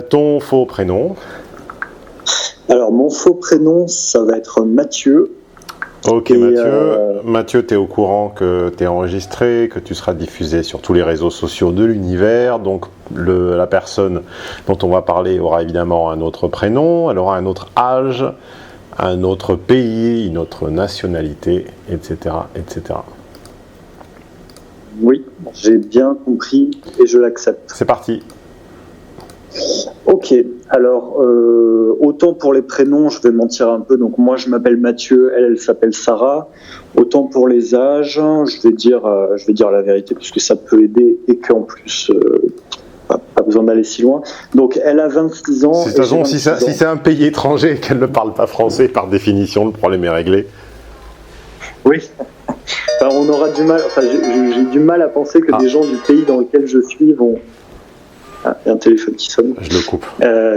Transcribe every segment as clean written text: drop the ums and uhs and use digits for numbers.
Ton faux prénom? Alors, mon faux prénom, ça va être Mathieu. Ok, Mathieu. Mathieu, tu es au courant que tu es enregistré, que tu seras diffusé sur tous les réseaux sociaux de l'univers. Donc, la personne dont on va parler aura évidemment un autre prénom, elle aura un autre âge, un autre pays, une autre nationalité, etc., etc. Oui, j'ai bien compris et je l'accepte. C'est parti. Ok, alors autant pour les prénoms, je vais mentir un peu. Donc moi, je m'appelle Mathieu, elle s'appelle Sarah. Autant pour les âges, je vais dire la vérité puisque ça peut aider et qu'en plus, pas besoin d'aller si loin. Donc elle a 26 ans. De toute façon, si c'est un pays étranger et qu'elle ne parle pas français, par définition, le problème est réglé. Oui. Enfin, on aura du mal. Enfin, j'ai du mal à penser que des gens du pays dans lequel je suis vont. Ah, il y a un téléphone qui sonne. Je le coupe.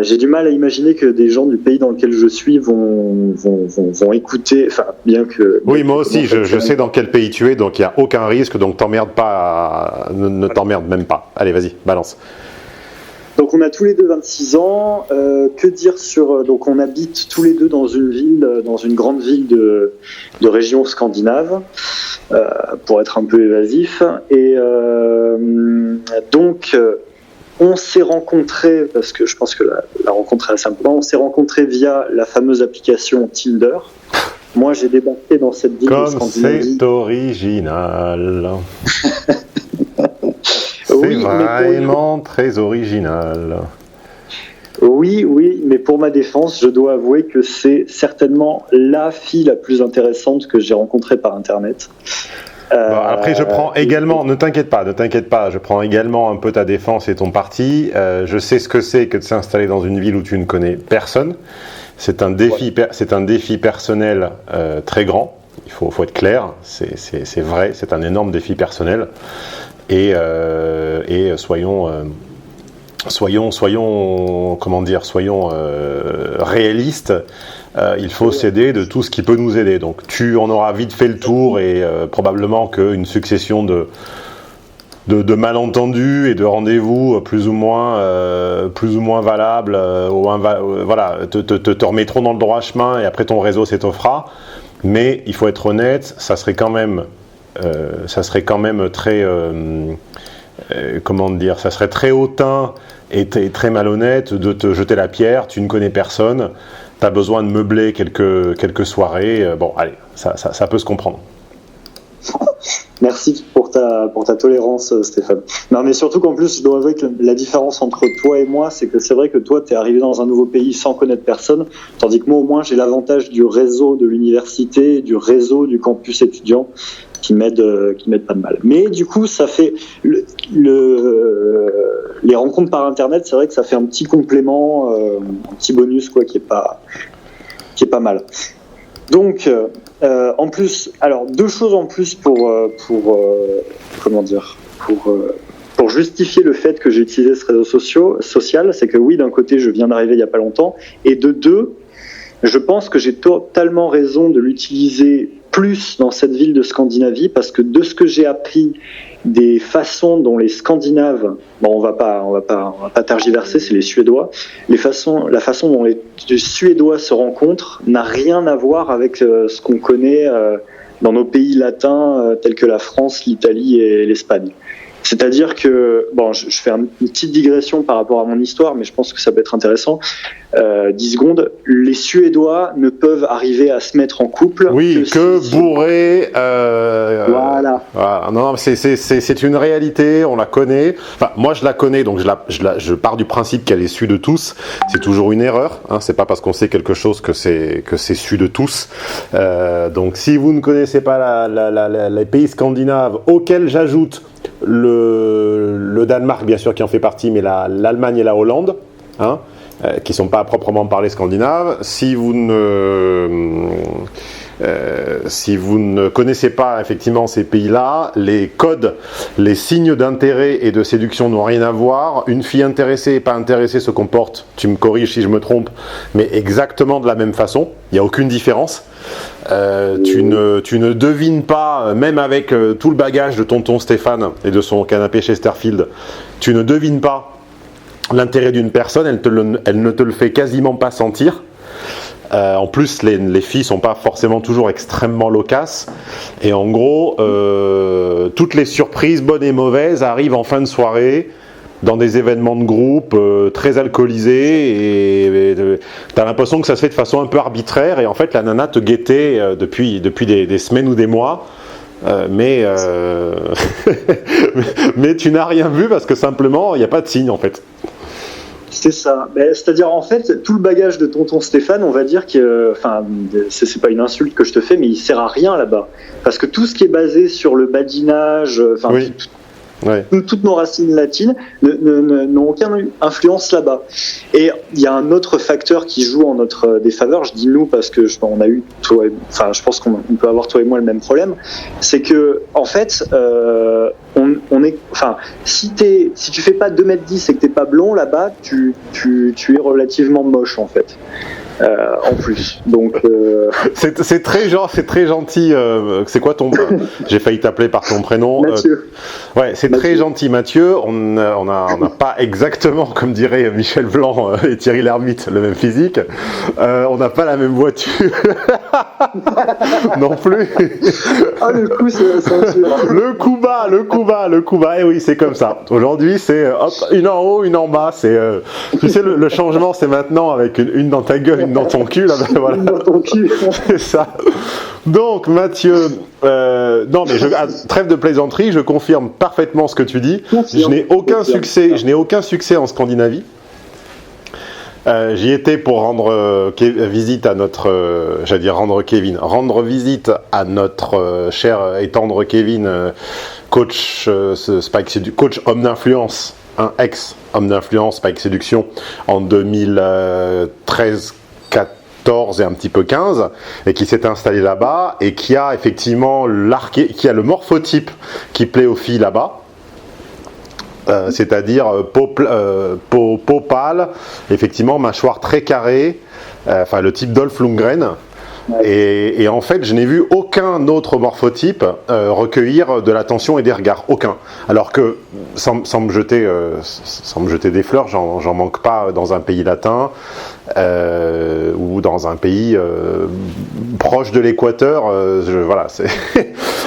J'ai du mal à imaginer que des gens du pays dans lequel je suis vont écouter. Enfin, bien que. Oui, moi aussi, je sais dans quel pays tu es, donc il n'y a aucun risque, donc t'emmerde pas, ne t'emmerde même pas. Allez, vas-y, balance. Donc on a tous les deux 26 ans. Que dire sur... Donc on habite tous les deux dans une ville, dans une grande ville de région scandinave, pour être un peu évasif. Et donc on s'est rencontrés, parce que je pense que la rencontre est assez simple, on s'est rencontrés via la fameuse application Tinder. Moi j'ai débarqué dans cette ville de Scandinavie. Comme c'est original. C'est oui, vraiment très original. Oui, mais pour ma défense, je dois avouer que c'est certainement la fille la plus intéressante que j'ai rencontrée par Internet. Bon, après, je prends également, ne t'inquiète pas, je prends également un peu ta défense et ton parti. Je sais ce que c'est que de s'installer dans une ville où tu ne connais personne. C'est un défi personnel très grand. Il faut être clair, c'est vrai, c'est un énorme défi personnel. Et soyons réalistes. Il faut s'aider de tout ce qui peut nous aider. Donc tu en auras vite fait le tour et probablement qu'une succession de malentendus et de rendez-vous plus ou moins valables, voilà, te remettront dans le droit chemin et après ton réseau s'étoffera. Mais il faut être honnête, ça serait quand même très ça serait très hautain et très malhonnête de te jeter la pierre. Tu ne connais personne, tu as besoin de meubler quelques soirées. Bon, allez, ça peut se comprendre. Merci pour ta tolérance, Stéphane. Non, mais surtout qu'en plus, je dois avouer que la différence entre toi et moi, c'est que c'est vrai que toi, tu es arrivé dans un nouveau pays sans connaître personne, tandis que moi, au moins, j'ai l'avantage du réseau de l'université, du réseau du campus étudiant, qui m'aide pas de mal. Mais du coup, ça fait les rencontres par Internet, c'est vrai que ça fait un petit complément, un petit bonus quoi, qui est pas mal. Donc, en plus, alors deux choses en plus pour justifier le fait que j'ai utilisé ce réseau social, c'est que oui, d'un côté, je viens d'arriver il y a pas longtemps, et de deux, je pense que j'ai totalement raison de l'utiliser plus dans cette ville de Scandinavie, parce que de ce que j'ai appris des façons dont les Scandinaves, bon, on va pas tergiverser, c'est les Suédois, la façon dont les Suédois se rencontrent n'a rien à voir avec ce qu'on connaît dans nos pays latins tels que la France, l'Italie et l'Espagne. C'est-à-dire que, bon, je fais une petite digression par rapport à mon histoire, mais je pense que ça peut être intéressant. 10 secondes. Les Suédois ne peuvent arriver à se mettre en couple. Oui, que bourré. Voilà. Non, c'est une réalité, on la connaît. Enfin, moi, je la connais, donc je pars du principe qu'elle est su de tous. C'est toujours une erreur. Hein, c'est pas parce qu'on sait quelque chose que c'est su de tous. Donc, si vous ne connaissez pas les pays scandinaves, auxquels j'ajoute le Danemark, bien sûr, qui en fait partie, mais l'Allemagne et la Hollande, hein, qui ne sont pas à proprement parler scandinaves. Si vous ne connaissez pas effectivement ces pays-là, les codes, les signes d'intérêt et de séduction n'ont rien à voir. Une fille intéressée et pas intéressée se comporte, tu me corriges si je me trompe, mais exactement de la même façon. Il n'y a aucune différence. Tu ne devines pas, même avec tout le bagage de tonton Stéphane et de son canapé Chesterfield, tu ne devines pas l'intérêt d'une personne, elle ne te le fait quasiment pas sentir. En plus, les filles sont pas forcément toujours extrêmement loquaces. Et en gros, toutes les surprises, bonnes et mauvaises, arrivent en fin de soirée, dans des événements de groupe très alcoolisés. Et t'as l'impression que ça se fait de façon un peu arbitraire. Et en fait, la nana te guettait depuis des semaines ou des mois. Mais tu n'as rien vu parce que simplement, il n'y a pas de signe en fait. C'est ça. C'est-à-dire, en fait, tout le bagage de tonton Stéphane, on va dire que, enfin, c'est pas une insulte que je te fais, mais il sert à rien là-bas. Parce que tout ce qui est basé sur le badinage, enfin, oui. Ouais. Toutes nos racines latines n'ont aucune influence là-bas. Et il y a un autre facteur qui joue en notre défaveur, je dis nous parce que je pense qu'on peut avoir toi et moi le même problème, c'est que en fait, si tu fais pas 2m10 et que t'es pas blond là-bas, tu es relativement moche en fait. En plus, donc c'est très gentil. C'est quoi ton J'ai failli t'appeler par ton prénom. Mathieu. Ouais, c'est Mathieu. Très gentil, Mathieu. On n'a pas exactement, comme dirait Michel Blanc et Thierry Lhermitte, le même physique. On n'a pas la même voiture non plus. Ah, le coup, c'est le coup bas. Et oui, c'est comme ça. Aujourd'hui, c'est hop, une en haut, une en bas. C'est tu sais, le changement, c'est maintenant avec une dans ta gueule, une dans ton cul. Là, ben, voilà. Une dans ton cul. C'est ça. Donc, Mathieu, non, mais trêve de plaisanterie, je confirme parfaitement ce que tu dis. Je n'ai aucun succès en Scandinavie. J'y étais pour rendre visite à notre, rendre visite à notre cher et tendre Kevin, coach coach homme d'influence, ex-homme d'influence, Spike Séduction, en 2013, 14 et un petit peu 15, et qui s'est installé là-bas et qui a effectivement qui a le morphotype qui plaît aux filles là-bas. C'est-à-dire peau pâle, effectivement mâchoire très carrée, le type Dolph Lundgren. Ouais. Et en fait, je n'ai vu aucun autre morphotype recueillir de l'attention et des regards, aucun. Alors que, sans me jeter des fleurs, j'en manque pas dans un pays latin ou dans un pays proche de l'équateur. Voilà, c'est.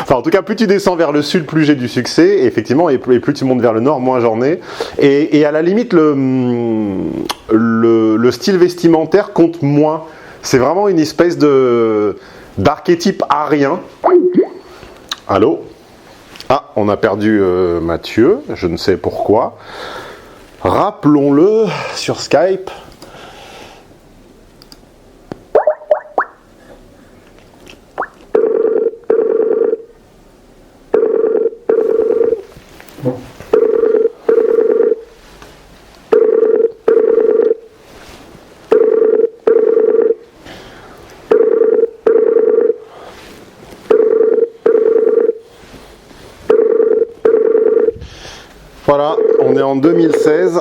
Enfin, en tout cas, plus tu descends vers le sud, plus j'ai du succès, effectivement, et plus tu montes vers le nord, moins j'en ai. Et à la limite, le style vestimentaire compte moins. C'est vraiment une espèce d'archétype arien. Allô ? Ah, on a perdu Mathieu, je ne sais pourquoi. Rappelons-le sur Skype. Voilà, on est en 2016,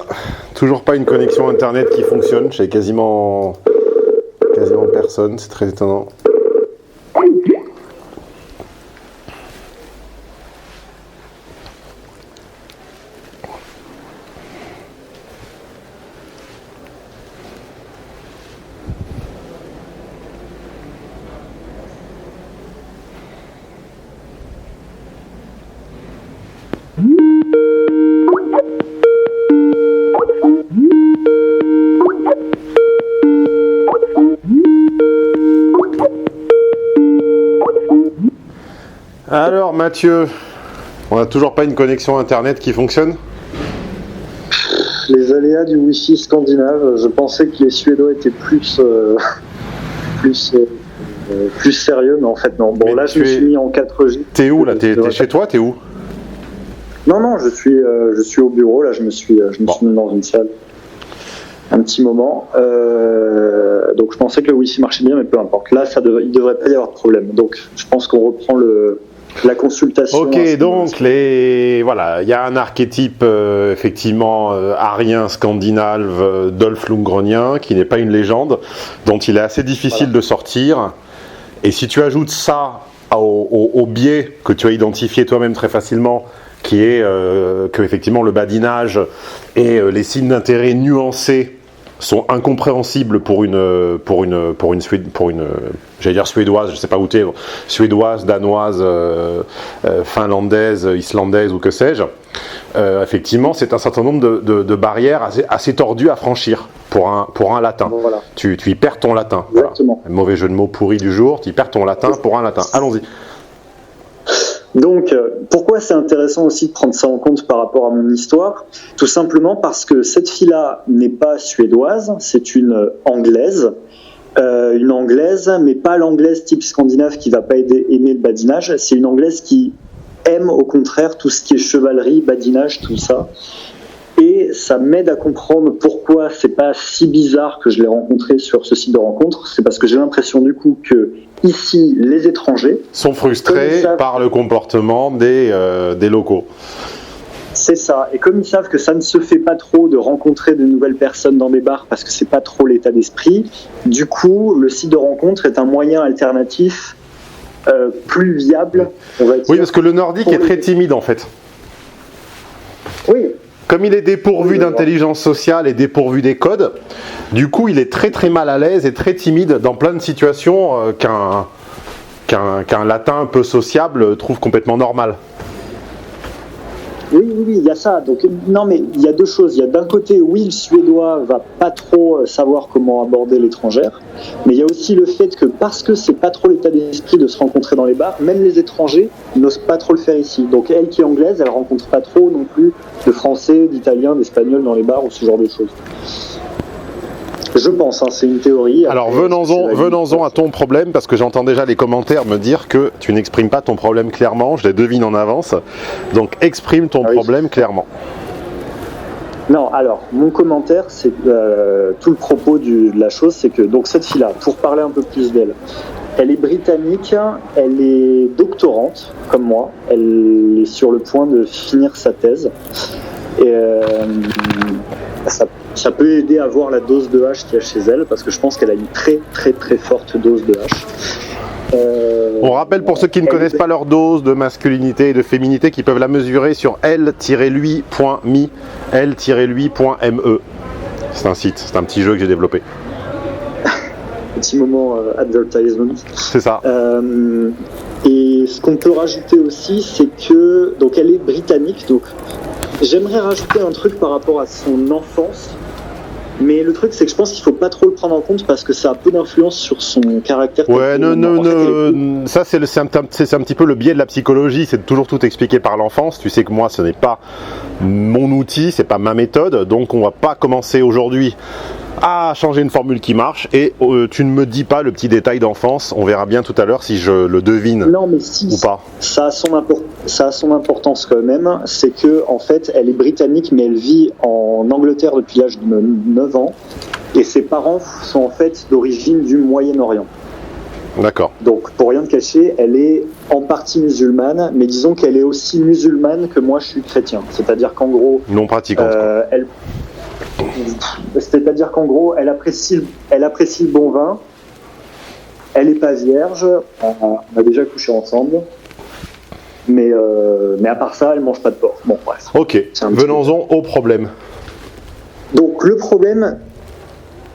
toujours pas une connexion internet qui fonctionne chez quasiment personne, c'est très étonnant. Alors Mathieu, on n'a toujours pas une connexion internet qui fonctionne ? Les aléas du Wi-Fi scandinave, je pensais que les Suédois étaient plus sérieux, mais en fait non. Bon, mais là je me suis mis en 4G. T'es où là ? T'es chez toi ? T'es où ? Non, je suis au bureau, là je me suis mis dans une salle un petit moment. Donc je pensais que le Wi-Fi marchait bien, mais peu importe. Là, il devrait pas y avoir de problème. Donc je pense qu'on reprend la consultation. Ok, donc il y a un archétype effectivement arien, scandinave, Dolph Lundgrenien, qui n'est pas une légende, dont il est assez difficile de sortir. Et si tu ajoutes ça au biais que tu as identifié toi-même très facilement, qui est que effectivement le badinage et les signes d'intérêt nuancés sont incompréhensibles pour une j'allais dire suédoise, je sais pas où t'es, suédoise, danoise, finlandaise, islandaise ou que sais-je. Effectivement, c'est un certain nombre de barrières assez tordues à franchir pour un latin. Bon, voilà. Tu y perds ton latin. Exactement. Voilà. Mauvais jeu de mots pourri du jour, tu y perds ton latin pour un latin. Allons-y. Donc, pourquoi c'est intéressant aussi de prendre ça en compte par rapport à mon histoire? Tout simplement parce que cette fille-là n'est pas suédoise, c'est une anglaise. Une anglaise, mais pas l'anglaise type scandinave qui va pas aimer le badinage, c'est une anglaise qui aime au contraire tout ce qui est chevalerie, badinage, tout ça. Et ça m'aide à comprendre pourquoi c'est pas si bizarre que je l'ai rencontré sur ce site de rencontre. C'est parce que j'ai l'impression du coup que ici, les étrangers sont frustrés par le comportement des locaux. C'est ça. Et comme ils savent que ça ne se fait pas trop de rencontrer de nouvelles personnes dans des bars parce que c'est pas trop l'état d'esprit, du coup, le site de rencontre est un moyen alternatif plus viable, on va dire. Oui, parce que le nordique est très timide en fait. Oui. Comme il est dépourvu d'intelligence sociale et dépourvu des codes, du coup, il est très très mal à l'aise et très timide dans plein de situations qu'un latin un peu sociable trouve complètement normal. Oui, il y a ça. Donc, non, mais il y a deux choses. Il y a d'un côté, oui, le Suédois va pas trop savoir comment aborder l'étrangère, mais il y a aussi le fait que parce que c'est pas trop l'état d'esprit de se rencontrer dans les bars, même les étrangers n'osent pas trop le faire ici. Donc, elle qui est anglaise, elle rencontre pas trop non plus de Français, d'Italiens, d'Espagnols dans les bars ou ce genre de choses. Je pense, hein, c'est une théorie. Alors venons-en à ton problème, parce que j'entends déjà les commentaires me dire que tu n'exprimes pas ton problème clairement, je les devine en avance, donc exprime ton problème clairement. Non, alors, mon commentaire, c'est tout le propos de la chose, c'est que donc cette fille-là, pour parler un peu plus d'elle, elle est britannique, elle est doctorante, comme moi, elle est sur le point de finir sa thèse, et ça peut aider à voir la dose de H qu'il y a chez elle, parce que je pense qu'elle a une très très très forte dose de H. On rappelle pour ceux qui ne connaissent pas leur dose de masculinité et de féminité qu'ils peuvent la mesurer sur l-lui.me, l-lui.me. C'est un site, c'est un petit jeu que j'ai développé. Petit moment advertisement. C'est ça. Et ce qu'on peut rajouter aussi, c'est que donc elle est britannique, donc j'aimerais rajouter un truc par rapport à son enfance. Mais le truc, c'est que je pense qu'il faut pas trop le prendre en compte parce que ça a peu d'influence sur son caractère. Ouais, ça c'est un petit peu le biais de la psychologie, c'est de toujours tout expliquer par l'enfance. Tu sais que moi, ce n'est pas mon outil, c'est pas ma méthode, donc on va pas commencer aujourd'hui à changer une formule qui marche. Et tu ne me dis pas le petit détail d'enfance. On verra bien tout à l'heure si je le devine ou pas. Ça a son importance quand même. C'est que en fait, elle est britannique, mais elle vit en Angleterre depuis l'âge de 9 ans. Et ses parents sont en fait d'origine du Moyen-Orient. D'accord. Donc, pour rien te cacher, elle est en partie musulmane, mais disons qu'elle est aussi musulmane que moi, je suis chrétien. C'est-à-dire qu'en gros, non pratiquante. C'est-à-dire qu'en gros, elle apprécie le bon vin. Elle n'est pas vierge. On a déjà couché ensemble. Mais à part ça, elle mange pas de porc. Bon, bref. Ok. Venons-en au problème. Donc, le problème,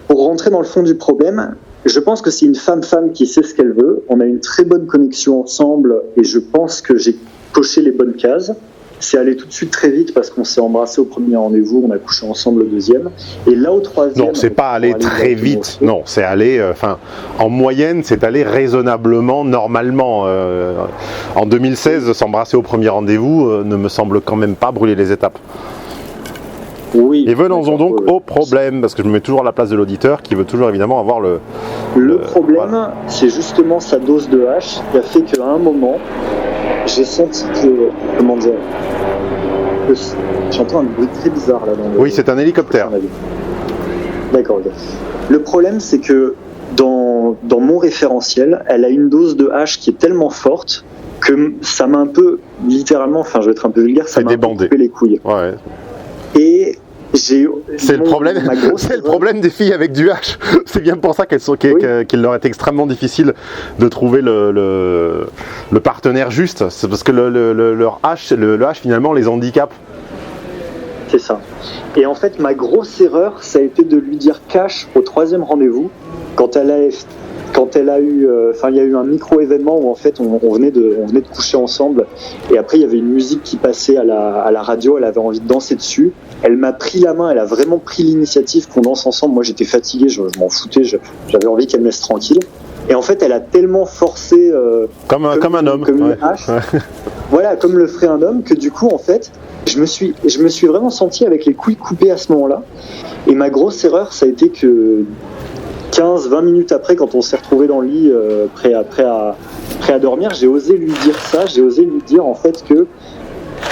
pour rentrer dans le fond du problème, je pense que c'est une femme qui sait ce qu'elle veut. On a une très bonne connexion ensemble et je pense que j'ai coché les bonnes cases. C'est allé tout de suite très vite parce qu'on s'est embrassé au premier rendez-vous, on a couché ensemble au deuxième. Et là, au troisième... Non, c'est pas allé très vite. Non, c'est allé... en moyenne, c'est allé raisonnablement, normalement. En 2016, s'embrasser au premier rendez-vous ne me semble quand même pas brûler les étapes. Oui. Et venons-en donc au problème, parce que je me mets toujours à la place de l'auditeur qui veut toujours évidemment avoir le... Le problème, voilà. C'est justement sa dose de H qui a fait qu'à un moment... J'ai senti que, comment dire, j'entends un bruit très bizarre là dans le... Oui, c'est un hélicoptère. D'accord, ok. Le problème, c'est que dans mon référentiel, elle a une dose de H qui est tellement forte que ça m'a un peu, littéralement, enfin je vais être un peu vulgaire, ça m'a coupé les couilles. Ouais. Et c'est le problème des filles avec du H. C'est bien pour ça qu'il leur est extrêmement difficile de trouver le partenaire juste. C'est parce que leur H, le H finalement les handicape. C'est ça. Et en fait, ma grosse erreur, ça a été de lui dire cash au 3e rendez-vous, quand elle a eu, il y a eu un micro-événement où en fait on venait de coucher ensemble, et après il y avait une musique qui passait à la radio, elle avait envie de danser dessus, elle m'a pris la main, elle a vraiment pris l'initiative qu'on danse ensemble, moi j'étais fatigué, je m'en foutais, j'avais envie qu'elle me laisse tranquille, et en fait elle a tellement forcé comme un homme, comme une hache, voilà, comme le ferait un homme, que du coup en fait je me suis vraiment senti avec les couilles coupées à ce moment-là, et ma grosse erreur ça a été que 15-20 minutes après, quand on s'est retrouvé dans le lit, prêt à dormir, j'ai osé lui dire ça, j'ai osé lui dire en fait que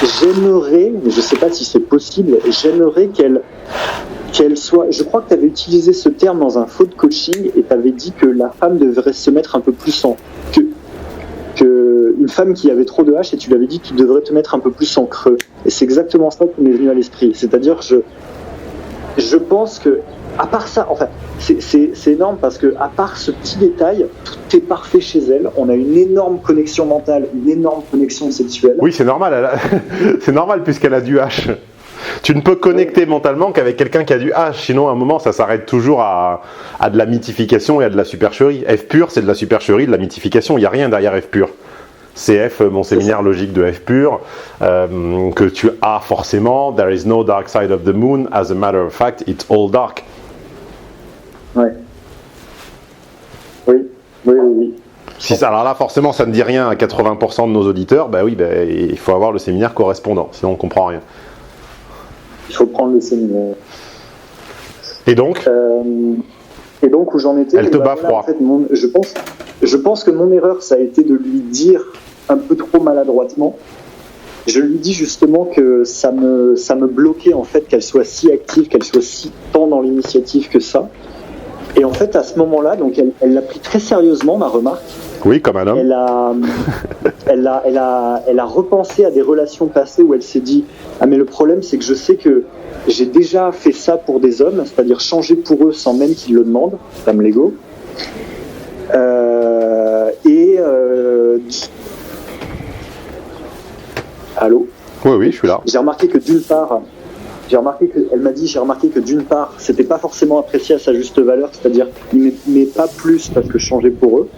j'aimerais, mais je sais pas si c'est possible, j'aimerais qu'elle soit, je crois que tu avais utilisé ce terme dans un faux de coaching, et tu avais dit que la femme devrait se mettre un peu plus que une femme qui avait trop de hache, et tu lui avais dit que tu devrais te mettre un peu plus en creux. Et c'est exactement ça qui m'est venu à l'esprit. C'est-à-dire, je pense que, à part ça, enfin, c'est énorme parce que, à part ce petit détail, tout est parfait chez elle. On a une énorme connexion mentale, une énorme connexion sexuelle. Oui, c'est normal. C'est normal puisqu'elle a du H. Tu ne peux connecter mentalement qu'avec quelqu'un qui a du H. Sinon, à un moment, ça s'arrête toujours à de la mythification et à de la supercherie. F pur, c'est de la supercherie, de la mythification. Il n'y a rien derrière F pur. C'est F, mon séminaire logique de F pur, que tu as forcément. There is no dark side of the moon. As a matter of fact, it's all dark. Ouais. Oui. Alors là, forcément, ça ne dit rien à 80% de nos auditeurs. Il faut avoir le séminaire correspondant, sinon on ne comprend rien. Il faut prendre le séminaire. Et donc où j'en étais, elle te bat froid. En fait, je pense que mon erreur, ça a été de lui dire un peu trop maladroitement. Je lui dis justement que ça me bloquait en fait qu'elle soit si active, qu'elle soit si tant dans l'initiative que ça. Et en fait, à ce moment-là, donc elle l'a pris très sérieusement, ma remarque. Oui, comme un homme. Elle a repensé à des relations passées où elle s'est dit « Ah mais le problème, c'est que je sais que j'ai déjà fait ça pour des hommes, c'est-à-dire changer pour eux sans même qu'ils le demandent, dame Lego. Allô ? Oui, je suis là. J'ai remarqué que d'une part, c'était pas forcément apprécié à sa juste valeur, c'est-à-dire, mais pas plus parce que je changeais pour eux.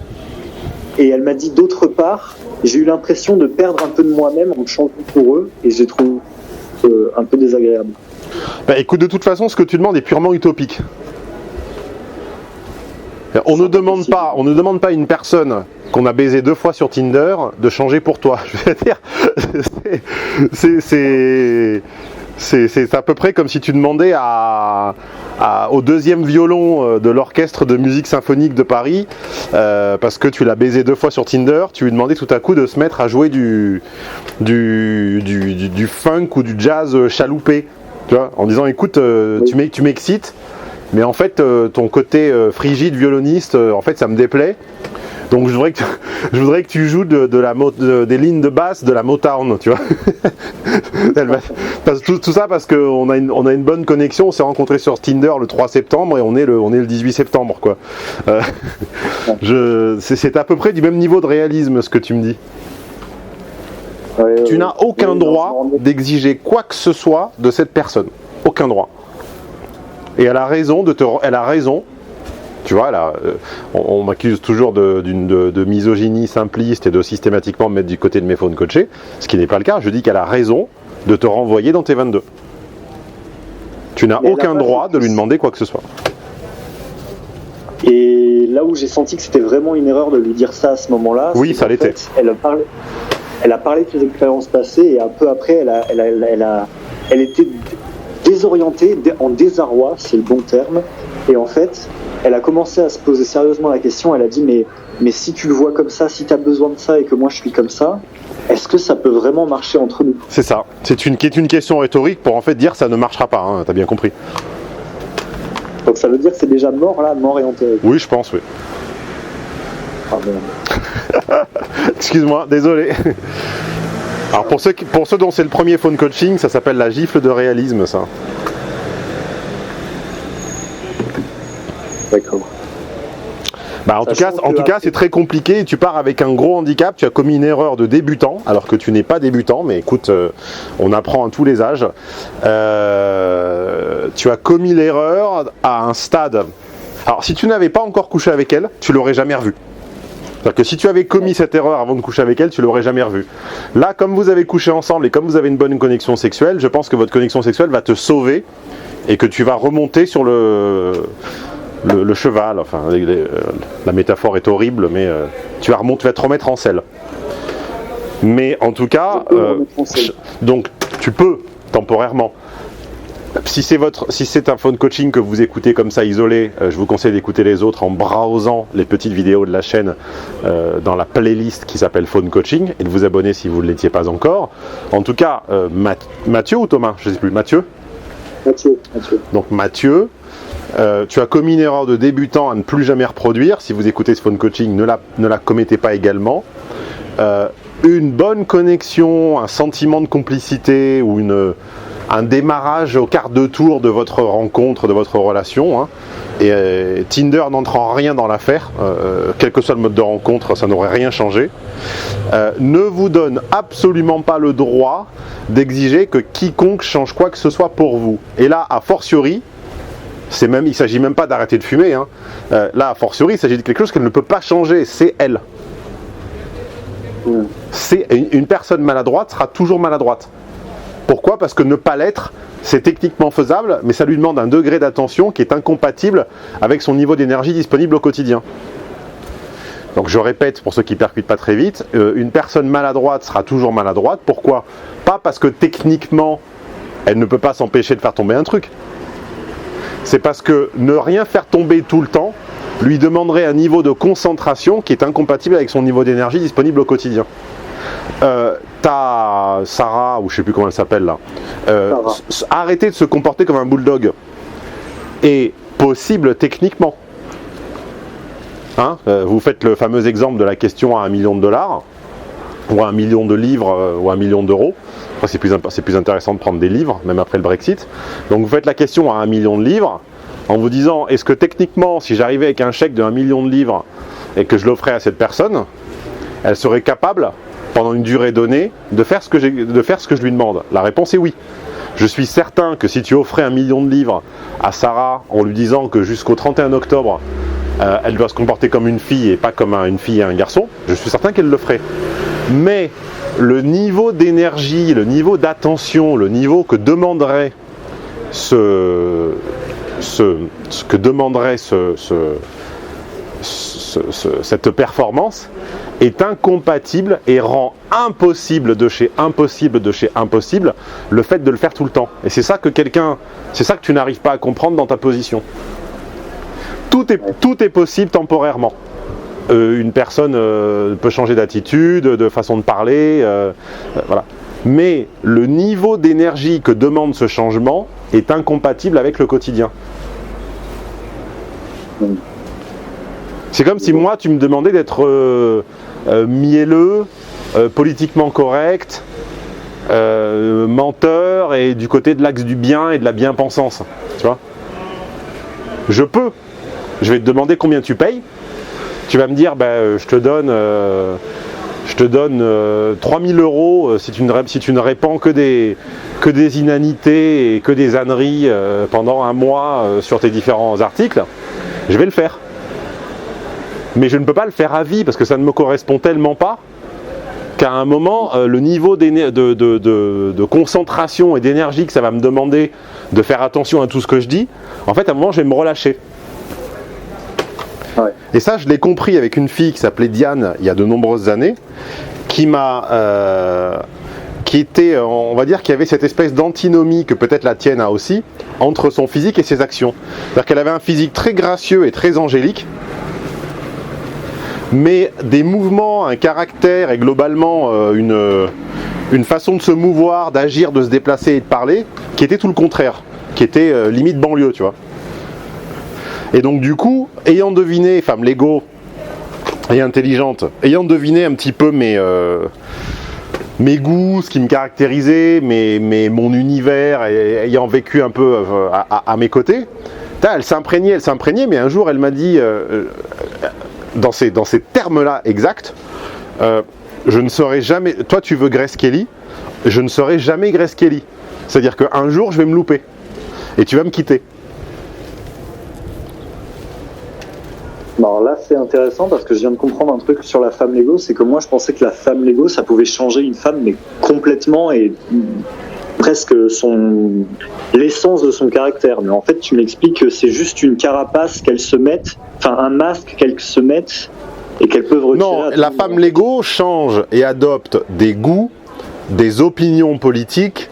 Et elle m'a dit d'autre part, j'ai eu l'impression de perdre un peu de moi-même en me changeant pour eux, et j'ai trouvé un peu désagréable. Écoute, de toute façon, ce que tu demandes est purement utopique. On ne demande pas à une personne qu'on a baisé 2 fois sur Tinder de changer pour toi. Je veux dire, c'est à peu près comme si tu demandais au 2e violon de l'orchestre de musique symphonique de Paris, parce que tu l'as baisé 2 fois sur Tinder, tu lui demandais tout à coup de se mettre à jouer du funk ou du jazz chaloupé, tu vois, en disant écoute, tu m'excites, mais en fait ton côté frigide violoniste, en fait ça me déplaît. Donc je voudrais que tu joues des lignes de basse de la Motown, tu vois. Tout ça parce qu'on a une bonne connexion, on s'est rencontrés sur Tinder le 3 septembre et on est le 18 septembre, quoi. C'est à peu près du même niveau de réalisme ce que tu me dis. Tu n'as aucun droit d'exiger quoi que ce soit de cette personne. Aucun droit. Et elle a raison tu vois, là, on m'accuse toujours de misogynie simpliste et de systématiquement me mettre du côté de mes phone coachés, ce qui n'est pas le cas. Je dis qu'elle a raison de te renvoyer dans tes 22. Tu n'as aucun droit de lui demander quoi que ce soit. Et là où j'ai senti que c'était vraiment une erreur de lui dire ça à ce moment-là, oui, ça l'était. Elle a parlé de ses expériences passées, et un peu après, elle était désorientée, en désarroi, c'est le bon terme. Et en fait, elle a commencé à se poser sérieusement la question. Elle a dit mais si tu le vois comme ça, si tu as besoin de ça et que moi je suis comme ça, est-ce que ça peut vraiment marcher entre nous ? C'est ça. C'est une question rhétorique pour en fait dire ça ne marchera pas. Hein, t'as bien compris. Donc ça veut dire que c'est déjà mort là, mort et enterré. Oui, je pense, oui. Ah, bon. Excuse-moi, désolé. Alors pour ceux dont c'est le premier phone coaching, ça s'appelle la gifle de réalisme, ça. D'accord. En tout cas, c'est très compliqué. Tu pars avec un gros handicap. Tu as commis une erreur de débutant, alors que tu n'es pas débutant. Mais écoute, on apprend à tous les âges. Tu as commis l'erreur à un stade. Alors, si tu n'avais pas encore couché avec elle, tu l'aurais jamais revue. C'est-à-dire que si tu avais commis cette erreur avant de coucher avec elle, tu l'aurais jamais revue. Là, comme vous avez couché ensemble et comme vous avez une bonne connexion sexuelle, je pense que votre connexion sexuelle va te sauver et que tu vas remonter sur le cheval. Enfin, la métaphore est horrible, mais tu vas te remettre en selle. Mais en tout cas, donc tu peux temporairement. Si c'est un phone coaching que vous écoutez comme ça isolé, je vous conseille d'écouter les autres en browsant les petites vidéos de la chaîne dans la playlist qui s'appelle phone coaching et de vous abonner si vous ne l'étiez pas encore. En tout cas, Mathieu ou Thomas, je ne sais plus, Mathieu. Donc Mathieu, tu as commis une erreur de débutant à ne plus jamais reproduire. Si vous écoutez ce phone coaching, ne la commettez pas également. Une bonne connexion, un sentiment de complicité ou un démarrage au quart de tour de votre rencontre, de votre relation. Et Tinder n'entre en rien dans l'affaire. Quel que soit le mode de rencontre, ça n'aurait rien changé. Ne vous donne absolument pas le droit d'exiger que quiconque change quoi que ce soit pour vous. Et là, a fortiori, il ne s'agit même pas d'arrêter de fumer. Là, a fortiori, il s'agit de quelque chose qu'elle ne peut pas changer. C'est elle. Une personne maladroite sera toujours maladroite. Pourquoi ? Parce que ne pas l'être, c'est techniquement faisable, mais ça lui demande un degré d'attention qui est incompatible avec son niveau d'énergie disponible au quotidien. Donc je répète, pour ceux qui ne percutent pas très vite, une personne maladroite sera toujours maladroite. Pourquoi ? Pas parce que techniquement, elle ne peut pas s'empêcher de faire tomber un truc. C'est parce que ne rien faire tomber tout le temps lui demanderait un niveau de concentration qui est incompatible avec son niveau d'énergie disponible au quotidien. T'as Sarah, ou je sais plus comment elle s'appelle là, arrêter de se comporter comme un bulldog est possible techniquement. Vous faites le fameux exemple de la question à $1 million, ou à 1 million de livres, ou à 1 million d'euros. Après, c'est plus intéressant de prendre des livres, même après le Brexit. Donc vous faites la question à 1 million de livres, en vous disant, est-ce que techniquement, si j'arrivais avec un chèque de 1 million de livres, et que je l'offrais à cette personne, elle serait capable, pendant une durée donnée, de faire ce que je lui demande? La réponse est oui. Je suis certain que si tu offrais 1 million de livres à Sarah, en lui disant que jusqu'au 31 octobre, elle doit se comporter comme une fille et pas comme une fille et un garçon, je suis certain qu'elle le ferait. Mais le niveau d'énergie, le niveau d'attention, le niveau que demanderait cette performance est incompatible et rend impossible de chez impossible le fait de le faire tout le temps. Et c'est ça que tu n'arrives pas à comprendre dans ta position. Tout est possible temporairement. Une personne peut changer d'attitude, de façon de parler, voilà. Mais le niveau d'énergie que demande ce changement est incompatible avec le quotidien. C'est comme si moi, tu me demandais d'être mielleux, politiquement correct, menteur et du côté de l'axe du bien et de la bien-pensance. Tu vois ? Je peux. Je vais te demander combien tu payes. Tu vas me dire, je te donne 3 000 € si tu ne répands que des inanités et que des âneries pendant un mois sur tes différents articles. Je vais le faire. Mais je ne peux pas le faire à vie parce que ça ne me correspond tellement pas qu'à un moment, le niveau de concentration et d'énergie que ça va me demander de faire attention à tout ce que je dis, en fait, à un moment, je vais me relâcher. Ouais. Et ça, je l'ai compris avec une fille qui s'appelait Diane il y a de nombreuses années, qui était, on va dire, qui avait cette espèce d'antinomie que peut-être la tienne a aussi entre son physique et ses actions. C'est-à-dire qu'elle avait un physique très gracieux et très angélique, mais des mouvements, un caractère et globalement une façon de se mouvoir, d'agir, de se déplacer et de parler qui était tout le contraire, qui était limite banlieue, tu vois. Et donc du coup, ayant deviné, femme Lego et intelligente, ayant deviné un petit peu mes goûts, ce qui me caractérisait, mon univers, et ayant vécu un peu à mes côtés, elle s'imprégnait, mais un jour elle m'a dit, dans ces termes-là exacts, je ne serai jamais... Toi, tu veux Grace Kelly, je ne serai jamais Grace Kelly. C'est-à-dire qu'un jour, je vais me louper. Et tu vas me quitter. Alors là, c'est intéressant parce que je viens de comprendre un truc sur la femme Lego. C'est que moi, je pensais que la femme Lego, ça pouvait changer une femme, mais complètement et presque l'essence de son caractère. Mais en fait, tu m'expliques que c'est juste une carapace qu'elles se mettent, enfin un masque qu'elles se mettent et qu'elles peuvent retirer. Non, la femme Lego change et adopte des goûts, des opinions politiques,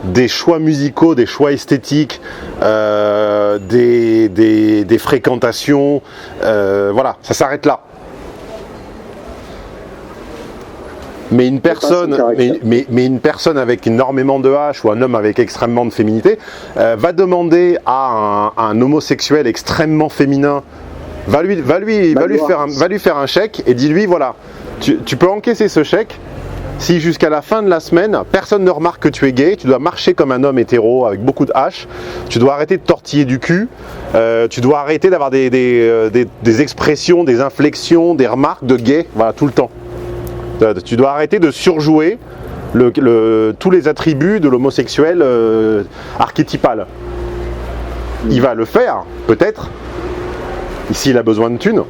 des choix musicaux, des choix esthétiques, des fréquentations, voilà, ça s'arrête là. Mais une personne, mais une personne avec énormément de H ou un homme avec extrêmement de féminité va demander à un homosexuel extrêmement féminin, va lui faire un chèque et dis-lui voilà, tu peux encaisser ce chèque. Si jusqu'à la fin de la semaine, personne ne remarque que tu es gay, tu dois marcher comme un homme hétéro avec beaucoup de H, tu dois arrêter de tortiller du cul, tu dois arrêter d'avoir des expressions, des inflexions, des remarques de gay, voilà, tout le temps. Tu dois arrêter de surjouer tous les attributs de l'homosexuel archétypal. Il va le faire, peut-être, ici il a besoin de thunes,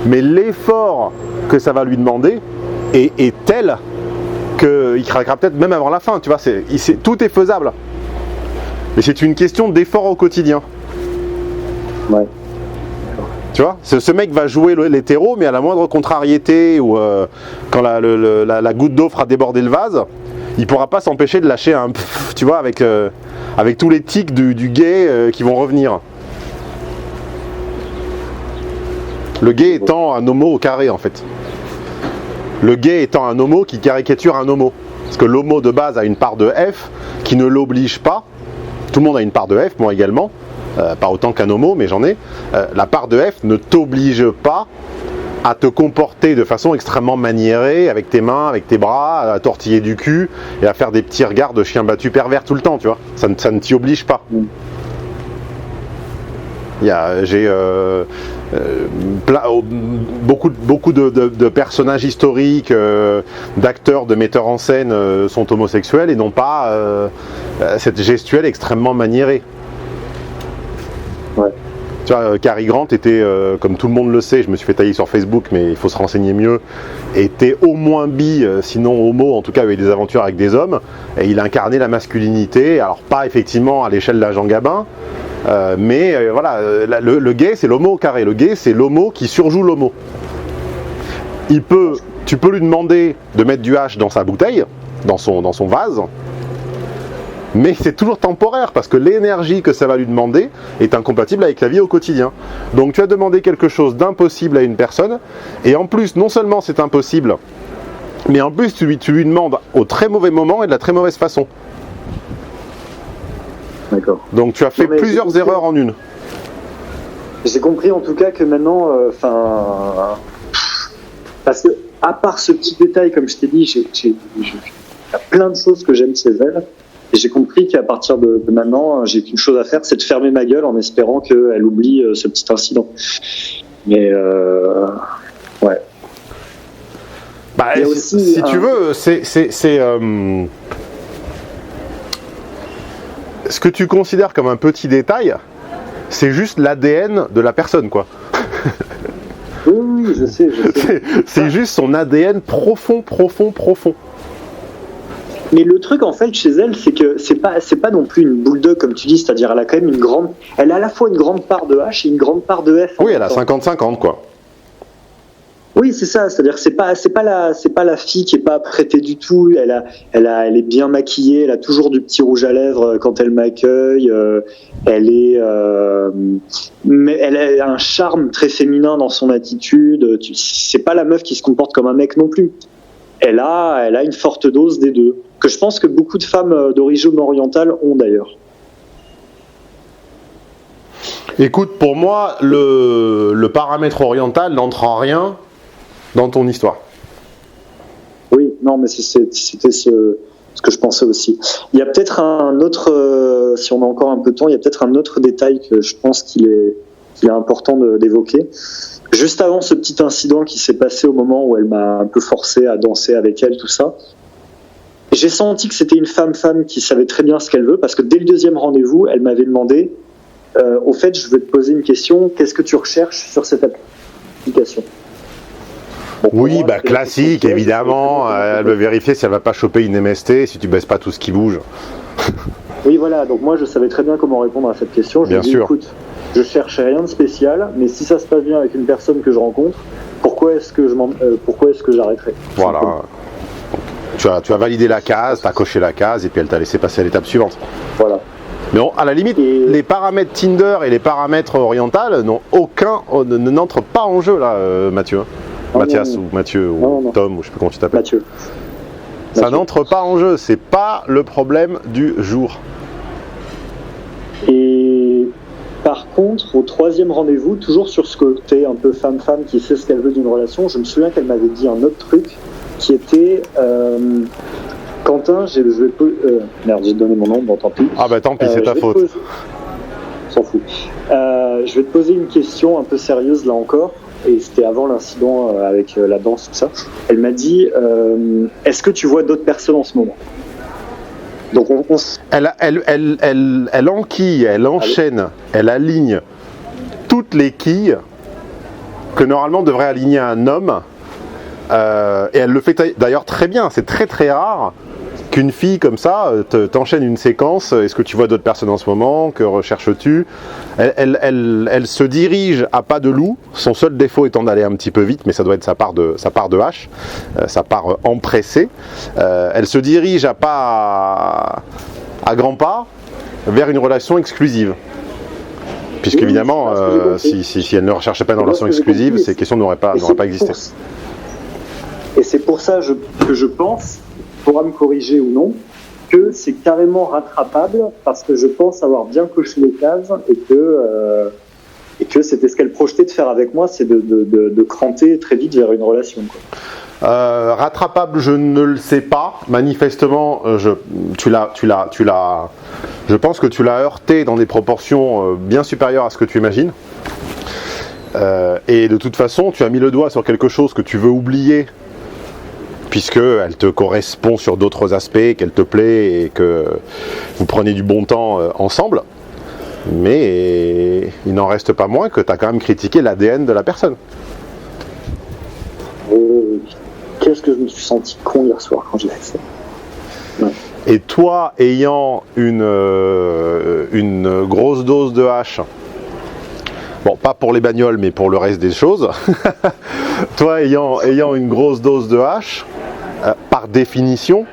mais l'effort que ça va lui demander est tel qu'il craquera peut-être même avant la fin, tu vois, tout est faisable. Mais c'est une question d'effort au quotidien. Ouais. Tu vois, ce mec va jouer l'hétéro, mais à la moindre contrariété ou quand la goutte d'eau fera déborder le vase, il pourra pas s'empêcher de lâcher un pff, tu vois, avec tous les tics du gay qui vont revenir. Le gay étant un homo au carré, en fait. Le gay étant un homo qui caricature un homo. Parce que l'homo de base a une part de F qui ne l'oblige pas. Tout le monde a une part de F, moi également. Pas autant qu'un homo, mais j'en ai. La part de F ne t'oblige pas à te comporter de façon extrêmement maniérée, avec tes mains, avec tes bras, à tortiller du cul et à faire des petits regards de chien battu pervers tout le temps, tu vois. Ça ne t'y oblige pas. J'ai beaucoup de personnages historiques, d'acteurs, de metteurs en scène sont homosexuels et n'ont pas cette gestuelle extrêmement maniérée. Ouais. Tu vois, Cary Grant était, comme tout le monde le sait, je me suis fait tailler sur Facebook, mais il faut se renseigner mieux, était au moins bi, sinon homo, en tout cas avait des aventures avec des hommes, et il incarnait la masculinité, alors pas effectivement à l'échelle d'un Jean Gabin, mais voilà, le gay c'est l'homo au carré, le gay c'est l'homo qui surjoue l'homo. Tu peux lui demander de mettre du H dans sa bouteille, dans son vase, mais c'est toujours temporaire parce que l'énergie que ça va lui demander est incompatible avec la vie au quotidien. Donc tu as demandé quelque chose d'impossible à une personne, et en plus non seulement c'est impossible, mais en plus tu lui demandes au très mauvais moment et de la très mauvaise façon. D'accord. Donc tu as fait plusieurs erreurs en une. J'ai compris en tout cas que maintenant, parce que à part ce petit détail, comme je t'ai dit, il y a plein de choses que j'aime chez elle. Et j'ai compris qu'à partir de maintenant, j'ai qu'une chose à faire, c'est de fermer ma gueule en espérant qu'elle oublie ce petit incident. Mais ouais. Bah, si tu veux, c'est ce que tu considères comme un petit détail, c'est juste l'ADN de la personne, quoi. Oui, je sais. C'est juste son ADN profond. Mais le truc en fait chez elle, c'est que c'est pas non plus une boule d'œuf comme tu dis, c'est-à-dire elle a quand même elle a à la fois une grande part de H et une grande part de F. Oui, elle a 50-50 quoi. Oui, c'est ça, c'est-à-dire c'est pas la fille qui est pas apprêtée du tout, elle est bien maquillée, elle a toujours du petit rouge à lèvres quand elle m'accueille, mais elle a un charme très féminin dans son attitude, c'est pas la meuf qui se comporte comme un mec non plus. Elle a une forte dose des deux, que je pense que beaucoup de femmes d'origine orientale ont d'ailleurs. Écoute, pour moi, le paramètre oriental n'entre en rien dans ton histoire. Oui, non, mais c'était ce que je pensais aussi. Il y a peut-être un autre, si on a encore un peu de temps, il y a peut-être un autre détail que je pense qu'il est important d'évoquer. juste avant ce petit incident qui s'est passé au moment où elle m'a un peu forcé à danser avec elle, tout ça, j'ai senti que c'était une femme qui savait très bien ce qu'elle veut, parce que dès le deuxième rendez-vous, elle m'avait demandé au fait, je veux te poser une question, qu'est-ce que tu recherches sur cette application? Bon, oui, moi, classique, évidemment. Elle veut vérifier si elle va pas choper une MST, si tu baisses pas tout ce qui bouge. Oui, voilà. Donc moi, je savais très bien comment répondre à cette question. Je lui ai dit, écoute, je cherche rien de spécial, mais si ça se passe bien avec une personne que je rencontre, pourquoi est-ce que j'arrêterais? Voilà. Tu as validé la case, tu as coché la case, et puis elle t'a laissé passer à l'étape suivante. Voilà. Mais à la limite, les paramètres Tinder et les paramètres orientales n'entrent pas en jeu là, Mathieu. Mathias ou Mathieu ou Tom ou je sais plus comment tu t'appelles. Mathieu. Ça n'entre pas en jeu, c'est pas le problème du jour. Et par contre, au troisième rendez-vous, toujours sur ce côté un peu femme-femme qui sait ce qu'elle veut d'une relation, je me souviens qu'elle m'avait dit un autre truc qui était Quentin, merde, j'ai donné mon nom, bon tant pis. Ah bah tant pis, c'est ta faute. S'en fout. Je vais te poser une question un peu sérieuse là encore, et c'était avant l'incident avec la danse, tout ça. Elle m'a dit, est-ce que tu vois d'autres personnes en ce moment? Donc elle enquille, elle enchaîne, elle aligne toutes les quilles que normalement devrait aligner un homme. Et elle le fait d'ailleurs très bien, c'est très très rare qu'une fille comme ça t'enchaîne une séquence. Est-ce que tu vois d'autres personnes en ce moment? Que recherches-tu? Elle se dirige à pas de loup, son seul défaut étant d'aller un petit peu vite, mais ça doit être sa part de hache, sa part empressée. Elle se dirige à grands pas vers une relation exclusive. Puisqu'évidemment, si elle ne recherchait pas une relation exclusive, ces questions n'auraient pas existé. Et c'est pour ça que je pense, pourra me corriger ou non, que c'est carrément rattrapable, parce que je pense avoir bien coché les cases et que c'était ce qu'elle projetait de faire avec moi, c'est de cranter très vite vers une relation, quoi. Rattrapable, je ne le sais pas. Manifestement, je pense que tu l'as heurté dans des proportions bien supérieures à ce que tu imagines. Et de toute façon, tu as mis le doigt sur quelque chose que tu veux oublier, puisqu'elle te correspond sur d'autres aspects, qu'elle te plaît et que vous prenez du bon temps ensemble. Mais il n'en reste pas moins que tu as quand même critiqué l'ADN de la personne. Qu'est-ce que je me suis senti con hier soir quand j'ai fait ça. Ouais. Et toi, ayant une grosse dose de hache, bon, pas pour les bagnoles, mais pour le reste des choses, toi ayant une grosse dose de hache, par définition,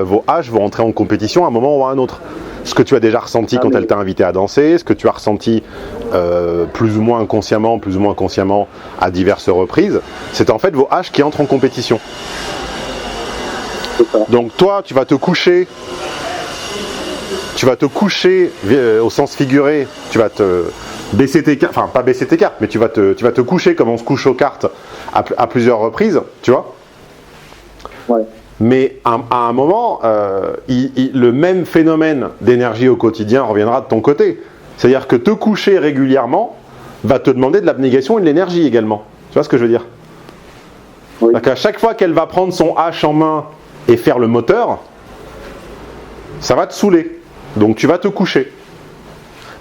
vos haches vont entrer en compétition à un moment ou à un autre. Ce que tu as déjà ressenti quand elle t'a invité à danser, ce que tu as ressenti plus ou moins inconsciemment, plus ou moins consciemment à diverses reprises, c'est en fait vos haches qui entrent en compétition. Donc toi, tu vas te coucher au sens figuré, tu vas te baisser tes cartes, enfin pas baisser tes cartes, mais tu vas te coucher comme on se couche aux cartes à plusieurs reprises, tu vois. Ouais. Mais à un moment, le même phénomène d'énergie au quotidien reviendra de ton côté. C'est-à-dire que te coucher régulièrement va te demander de l'abnégation et de l'énergie également. Tu vois ce que je veux dire? Oui. Donc à chaque fois qu'elle va prendre son hache en main et faire le moteur, ça va te saouler. Donc tu vas te coucher.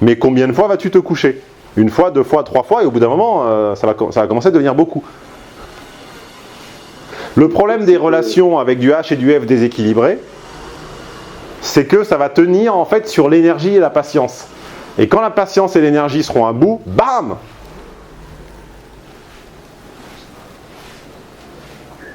Mais combien de fois vas-tu te coucher? Une fois, deux fois, trois fois, et au bout d'un moment, ça va commencer à devenir beaucoup. Le problème des relations avec du H et du F déséquilibrés, c'est que ça va tenir en fait sur l'énergie et la patience. Et quand la patience et l'énergie seront à bout, bam!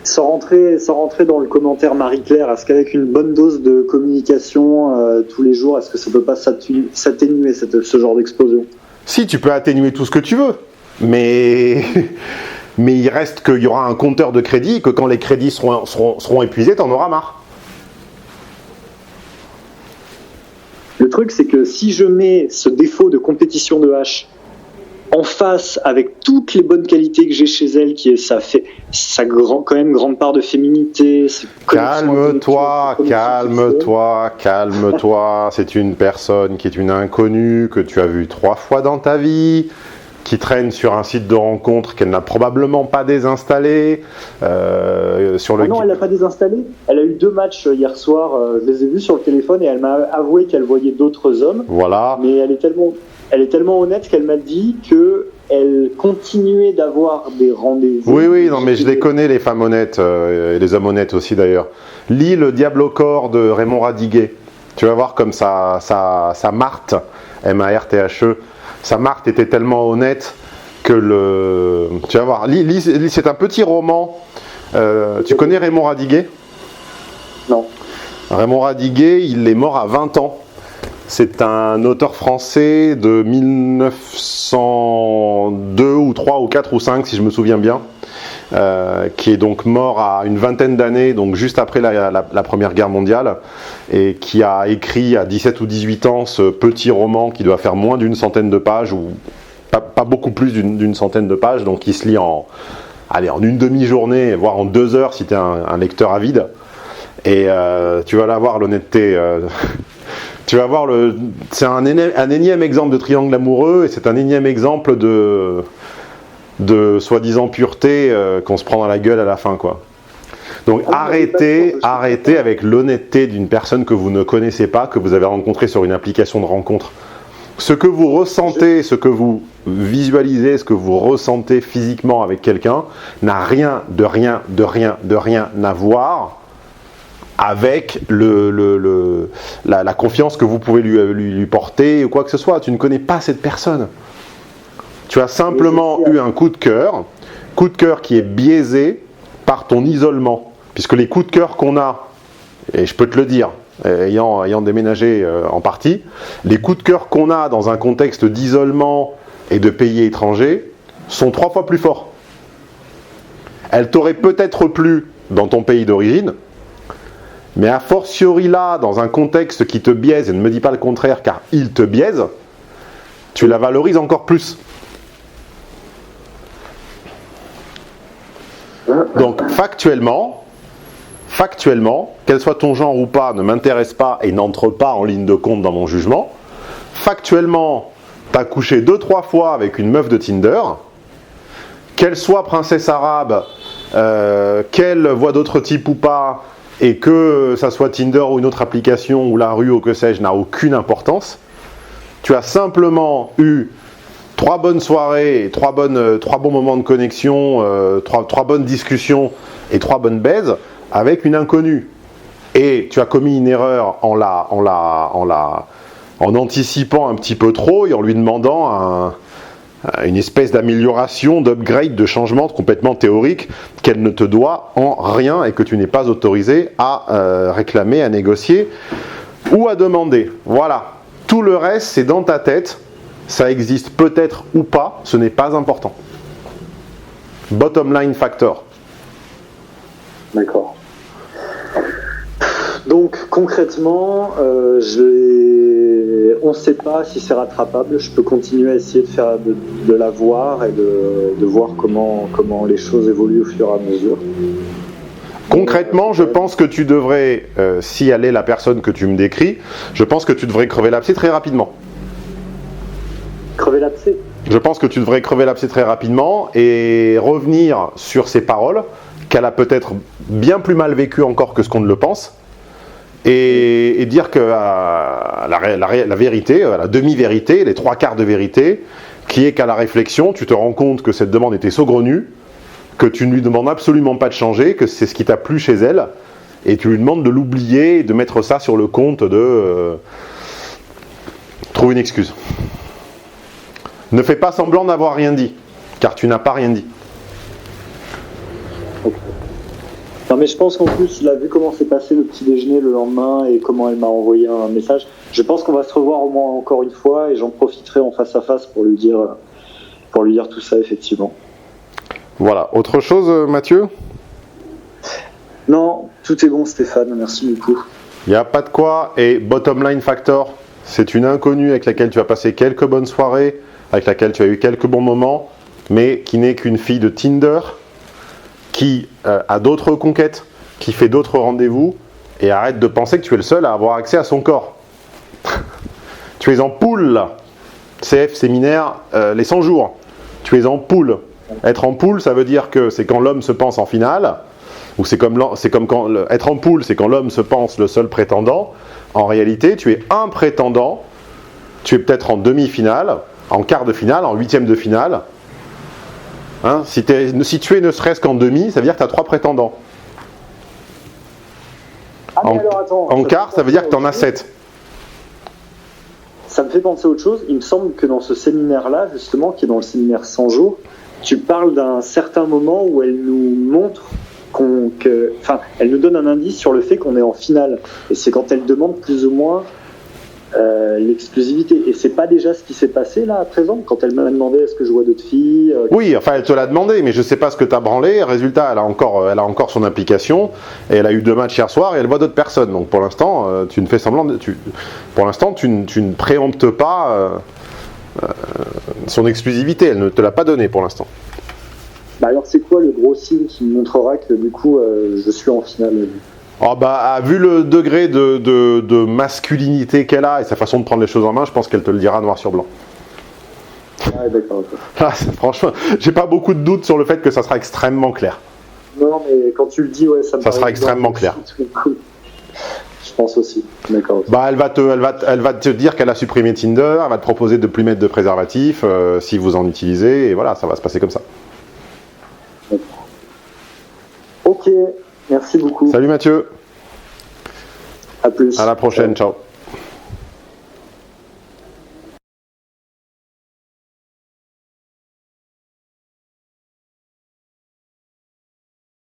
Sans rentrer dans le commentaire Marie-Claire, est-ce qu'avec une bonne dose de communication tous les jours, est-ce que ça ne peut pas s'atténuer ce genre d'explosion? Si, tu peux atténuer tout ce que tu veux, mais il reste qu'il y aura un compteur de crédit, que quand les crédits seront épuisés, tu en auras marre. Le truc, c'est que si je mets ce défaut de compétition de H en face avec toutes les bonnes qualités que j'ai chez elle, quand même grande part de féminité. Calme-toi. C'est une personne qui est une inconnue, que tu as vue 3 fois dans ta vie. qui traîne sur un site de rencontre qu'elle n'a probablement pas désinstallé. Non, elle l'a pas désinstallé. Elle a eu 2 matchs hier soir. Je les ai vus sur le téléphone et elle m'a avoué qu'elle voyait d'autres hommes. Voilà. Mais elle est tellement honnête qu'elle m'a dit que elle continuait d'avoir des rendez-vous. Oui, non, mais je les connais, les femmes honnêtes, et les hommes honnêtes aussi d'ailleurs. Lis Le Diable au corps de Raymond Radiguet. Tu vas voir comme ça Marthe, M-A-R-T-H-E, sa Marthe était tellement honnête que tu vas voir, lis, c'est un petit roman. Tu connais Raymond Radiguet ? Non. Raymond Radiguet, il est mort à 20 ans. C'est un auteur français de 1902 ou 3 ou 4 ou 5 si je me souviens bien, qui est donc mort à une vingtaine d'années, donc juste après la Première Guerre mondiale, et qui a écrit à 17 ou 18 ans ce petit roman qui doit faire moins d'une centaine de pages, ou pas beaucoup plus d'une centaine de pages, donc qui se lit en une demi-journée, voire en 2 heures si tu es un lecteur avide. Et tu vas l'avoir, l'honnêteté. Tu vas voir, c'est un énième exemple de triangle amoureux, et c'est un énième exemple de soi-disant pureté qu'on se prend dans la gueule à la fin, quoi. Donc arrêtez avec l'honnêteté d'une personne que vous ne connaissez pas, que vous avez rencontrée sur une application de rencontre. Ce que vous ressentez, ce que vous visualisez, ce que vous ressentez physiquement avec quelqu'un n'a rien à voir avec la confiance que vous pouvez lui porter ou quoi que ce soit. Tu ne connais pas cette personne. Tu as simplement eu un coup de cœur qui est biaisé par ton isolement. Puisque les coups de cœur qu'on a, et je peux te le dire, ayant déménagé en partie, les coups de cœur qu'on a dans un contexte d'isolement et de pays étrangers sont 3 fois plus forts. Elle t'aurait peut-être plu dans ton pays d'origine, mais a fortiori là, dans un contexte qui te biaise, et ne me dis pas le contraire car il te biaise, tu la valorises encore plus. Donc factuellement, qu'elle soit ton genre ou pas, ne m'intéresse pas et n'entre pas en ligne de compte dans mon jugement. Factuellement, t'as couché 2-3 fois avec une meuf de Tinder, qu'elle soit princesse arabe, qu'elle voit d'autres types ou pas, et que ça soit Tinder ou une autre application ou la rue ou que sais-je, n'a aucune importance. Tu as simplement eu 3 bonnes soirées, 3 bons moments de connexion, 3 bonnes discussions et 3 bonnes baises avec une inconnue. Et tu as commis une erreur en anticipant un petit peu trop et en lui demandant une espèce d'amélioration, d'upgrade, de changement complètement théorique qu'elle ne te doit en rien et que tu n'es pas autorisé à réclamer, à négocier ou à demander. Voilà. Tout le reste, c'est dans ta tête. Ça existe peut-être ou pas, ce n'est pas important. Bottom line factor. D'accord. Donc concrètement, on ne sait pas si c'est rattrapable. Je peux continuer à essayer de la voir et de voir comment les choses évoluent au fur et à mesure. Concrètement, je pense que tu devrais, si elle est la personne que tu me décris, je pense que tu devrais crever l'abcès très rapidement. Crever l'abcès ? Je pense que tu devrais crever l'abcès très rapidement et revenir sur ses paroles, qu'elle a peut-être bien plus mal vécu encore que ce qu'on ne le pense, et dire que la vérité, la demi-vérité, les 3/4 de vérité, qui est qu'à la réflexion, tu te rends compte que cette demande était saugrenue, que tu ne lui demandes absolument pas de changer, que c'est ce qui t'a plu chez elle, et tu lui demandes de l'oublier et de mettre ça sur le compte de trouver une excuse. Ne fais pas semblant d'avoir rien dit, car tu n'as pas rien dit. Non mais je pense qu'en plus, là, vu comment s'est passé le petit déjeuner le lendemain et comment elle m'a envoyé un message, je pense qu'on va se revoir au moins encore une fois et j'en profiterai en face à face pour lui dire tout ça effectivement. Voilà. Autre chose, Mathieu ? Non, tout est bon Stéphane, merci beaucoup. Il n'y a pas de quoi. Et bottom line factor, c'est une inconnue avec laquelle tu as passé quelques bonnes soirées, avec laquelle tu as eu quelques bons moments, mais qui n'est qu'une fille de Tinder, qui a d'autres conquêtes, qui fait d'autres rendez-vous, et arrête de penser que tu es le seul à avoir accès à son corps. Tu es en poule, là. CF, séminaire, les 100 jours. Tu es en poule. Être en poule, ça veut dire que c'est quand l'homme se pense en finale, ou c'est comme quand être en poule, c'est quand l'homme se pense le seul prétendant. En réalité, tu es un prétendant, tu es peut-être en demi-finale, en quart de finale, en huitième de finale. Hein, si tu es ne serait-ce qu'en demi, ça veut dire que tu as 3 prétendants. En quart, ça veut dire que tu en as 7. Ça me fait penser à autre chose. Il me semble que dans ce séminaire-là, justement, qui est dans le séminaire 100 jours, tu parles d'un certain moment où elle nous montre elle nous donne un indice sur le fait qu'on est en finale. Et c'est quand elle demande plus ou moins l'exclusivité. Et c'est pas déjà ce qui s'est passé là à présent, quand elle m'a demandé est-ce que je vois d'autres filles. Oui, enfin elle te l'a demandé, mais je sais pas ce que tu as branlé. Résultat, elle a encore son implication et elle a eu 2 matchs hier soir et elle voit d'autres personnes. Donc pour l'instant, tu ne fais semblant, pour l'instant, tu ne préemptes pas son exclusivité. Elle ne te l'a pas donné pour l'instant. Bah alors c'est quoi le gros signe qui me montrera que du coup je suis en finale? Oh bah, vu le degré de masculinité qu'elle a et sa façon de prendre les choses en main, je pense qu'elle te le dira noir sur blanc. Ouais, d'accord. Okay. Ah, franchement, j'ai pas beaucoup de doutes sur le fait que ça sera extrêmement clair. Non, mais quand tu le dis, ouais, ça sera extrêmement clair. Je pense aussi. D'accord. Okay. Bah, elle va te dire qu'elle a supprimé Tinder, elle va te proposer de plus mettre de préservatif si vous en utilisez, et voilà, ça va se passer comme ça. Ok. Merci beaucoup. Salut Mathieu. À plus. À la prochaine, ciao.